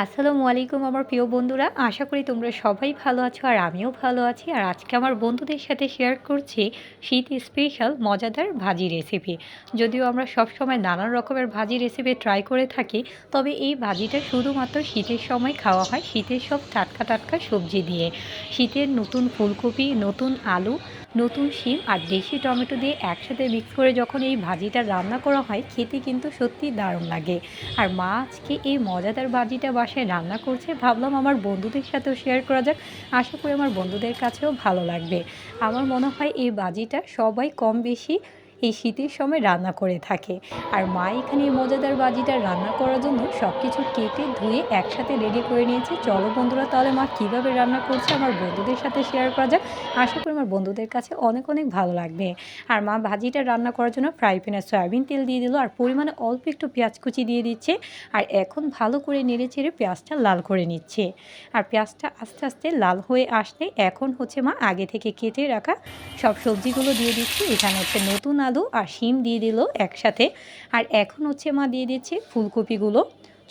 আসসালামু আলাইকুম আমার প্রিয় বন্ধুরা। আশা করি তোমরা সবাই ভালো আছো আর আমিও ভালো আছি। আর আজকে আমার বন্ধুদের সাথে শেয়ার করছি শীত স্পেশাল মজাদার ভাজি রেসিপি। যদিও আমরা সবসময় নানান রকমের ভাজি রেসিপি ট্রাই করে থাকি, তবে এই ভাজিটা শুধুমাত্র শীতের সময় খাওয়া হয়, শীতের সব টাটকা টাটকা সবজি দিয়ে। শীতের নতুন ফুলকপি, নতুন আলু, নতুন শিম আর দেশি টমেটো দিয়ে একসাথে মিক্স করে যখন এই ভাজিটা রান্না করা হয়, খেতে কিন্তু সত্যিই দারুণ লাগে। আর মা আজকে এই মজাদার ভাজিটা বাসায় রান্না করছে, ভাবলাম আমার বন্ধুদের সাথেও শেয়ার করা যাক। আশা করি আমার বন্ধুদের কাছেও ভালো লাগবে। আমার মনে হয় এই ভাজিটা সবাই কম বেশি এই শীতের সময় রান্না করে থাকে। আর মা এখানে এই মজাদার ভাজিটা রান্না করার জন্য সব কিছু কেটে ধুয়ে একসাথে রেডি করে নিয়েছে। চলো বন্ধুরা, তাহলে মা কীভাবে রান্না করছে আমার বন্ধুদের সাথে শেয়ার করা যাক। আশা করি আমার বন্ধুদের কাছে অনেক অনেক ভালো লাগবে। আর মা ভাজিটা রান্না করার জন্য ফ্রাই প্যানে সয়াবিন তেল দিয়ে দিল আর পরিমাণে অল্প একটু পেঁয়াজ কুচি দিয়ে দিচ্ছে। আর এখন ভালো করে নেড়ে চেড়ে পেঁয়াজটা লাল করে নিচ্ছে। আর পেঁয়াজটা আস্তে আস্তে লাল হয়ে আসলে এখন হচ্ছে মা আগে থেকে কেটে রাখা সব সবজিগুলো দিয়ে দিচ্ছি। এখানে হচ্ছে নতুন আলু আর শিম দিয়ে দিল একসাথে। আর এখন হচ্ছে মা দিয়ে দিচ্ছে ফুলকপিগুলো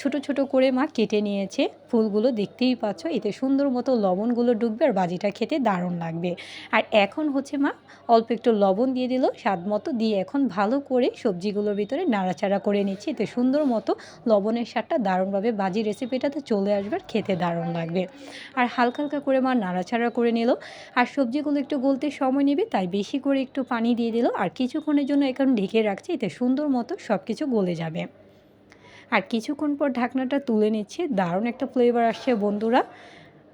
ছোট ছোট করে মা কেটে নিয়েছে। ফুলগুলো দেখতেই পাচ্ছ, এতে সুন্দর মতো লবণগুলো ডুববে আর ভাজিটা খেতে দারুণ লাগবে। আর এখন হচ্ছে মা অল্প একটু লবণ দিয়ে দিল স্বাদ মতো, দিয়ে এখন ভালো করে সবজিগুলোর ভিতরে নাড়াচাড়া করে নিচ্ছি। এতে সুন্দর মতো লবণের স্বাদটা দারুণভাবে ভাজি রেসিপিটাতে চলে আসবে আর খেতে দারুণ লাগবে। আর হালকা হালকা করে মা নাড়াচাড়া করে নিল। আর সবজিগুলো একটু গলতে সময় নেবে, তাই বেশি করে একটু পানি দিয়ে দিল আর কিছুক্ষণের জন্য এখন ঢেকে রাখছি। এতে সুন্দর মতো সব কিছু গলে যাবে। আর কিছুক্ষণ পর ঢাকনাটা তুলে নিচ্ছে, দারুণ একটা ফ্লেভার আসছে বন্ধুরা।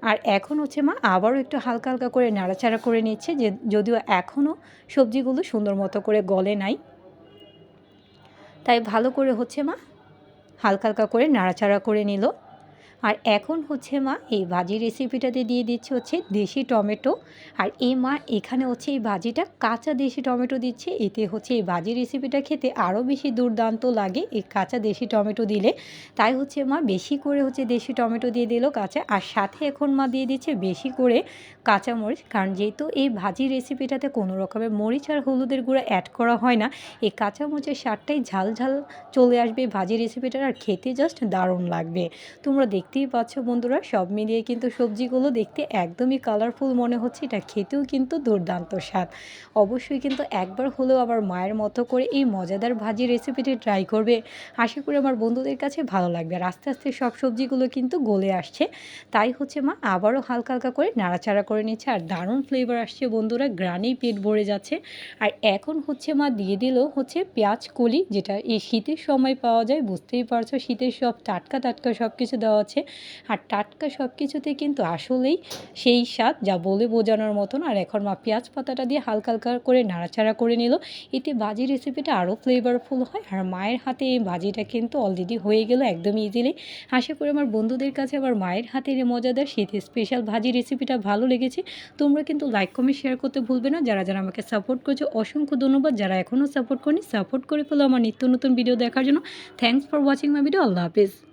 আর এখন হচ্ছে মা আবারও একটু হালকা হালকা করে নাড়াচাড়া করে নিচ্ছে, যে যদিও এখনও সবজিগুলো সুন্দর মতো করে গলে নাই, তাই ভালো করে হচ্ছে মা হালকা হালকা করে নাড়াচাড়া করে নিল। আর এখন হচ্ছে মা এই ভাজি রেসিপিটাতে দিয়ে দিচ্ছে হচ্ছে দেশি টমেটো। আর এই মা এখানে হচ্ছে এই ভাজিটা কাঁচা দেশি টমেটো দিচ্ছে, এতে হচ্ছে এই ভাজি রেসিপিটা খেতে আরও বেশি দুর্দান্ত লাগে এই কাঁচা দেশি টমেটো দিলে। তাই হচ্ছে মা বেশি করে হচ্ছে দেশি টমেটো দিয়ে দিল কাঁচা, আর সাথে এখন মা দিয়ে দিচ্ছে বেশি করে কাঁচামরিচ। কারণ যেহেতু এই ভাজি রেসিপিটাতে কোনো রকমের মরিচ আর হলুদের গুঁড়ো অ্যাড করা হয় না, এই কাঁচামরিচের স্বাদটাই ঝাল ঝাল চলে আসবে এই ভাজি রেসিপিটার, আর খেতে জাস্ট দারুণ লাগবে। তোমরা দেখতেই পাচ্ছ বন্ধুরা, সব মিলিয়ে কিন্তু সবজিগুলো দেখতে একদমই কালারফুল মনে হচ্ছে, এটা খেতেও কিন্তু দুর্দান্ত স্বাদ। অবশ্যই কিন্তু একবার হলেও আবার মায়ের মতো করে এই মজাদার ভাজি রেসিপিটি ট্রাই করবে। আশা করি আমার বন্ধুদের কাছে ভালো লাগবে। আর আস্তে আস্তে সব সবজিগুলো কিন্তু গলে আসছে, তাই হচ্ছে মা আবারও হালকা হালকা করে নাড়াচাড়া করে নিচ্ছে। আর দারুণ ফ্লেভার আসছে বন্ধুরা, গ্রানেই পেট ভরে যাচ্ছে। আর এখন হচ্ছে মা দিয়ে দিল হচ্ছে পেঁয়াজ কলি, যেটা এই শীতের সময় পাওয়া যায়। বুঝতেই পারছো শীতের সব টাটকা টাটকা সব কিছু দেওয়া আছে। আর টাটকা সব কিছুতে কিন্তু আসলেই সেই স্বাদ যা বলে বোঝানোর মতন। আর এখন মা পেঁয়াজ পাতাটা দিয়ে হালকা হালকা করে নাড়াচাড়া করে নিল, এতে ভাজি রেসিপিটা আরও ফ্লেভারফুল হয়। আর মায়ের হাতে এই ভাজিটা কিন্তু অলরেডি হয়ে গেল একদম ইজিলি। আশা করি আমার বন্ধুদের কাছে আমার মায়ের হাতের এই মজাদার শীত স্পেশাল ভাজি রেসিপিটা ভালো লেগেছে। তোমরা কিন্তু লাইক কমেন্ট শেয়ার করতে ভুলবে না। যারা যারা আমাকে সাপোর্ট করছো অসংখ্য ধন্যবাদ, যারা এখনও সাপোর্ট করেনি সাপোর্ট করে ফেলো আমার নিত্য নতুন ভিডিও দেখার জন্য। Thanks for watching my video. Allah Hafiz.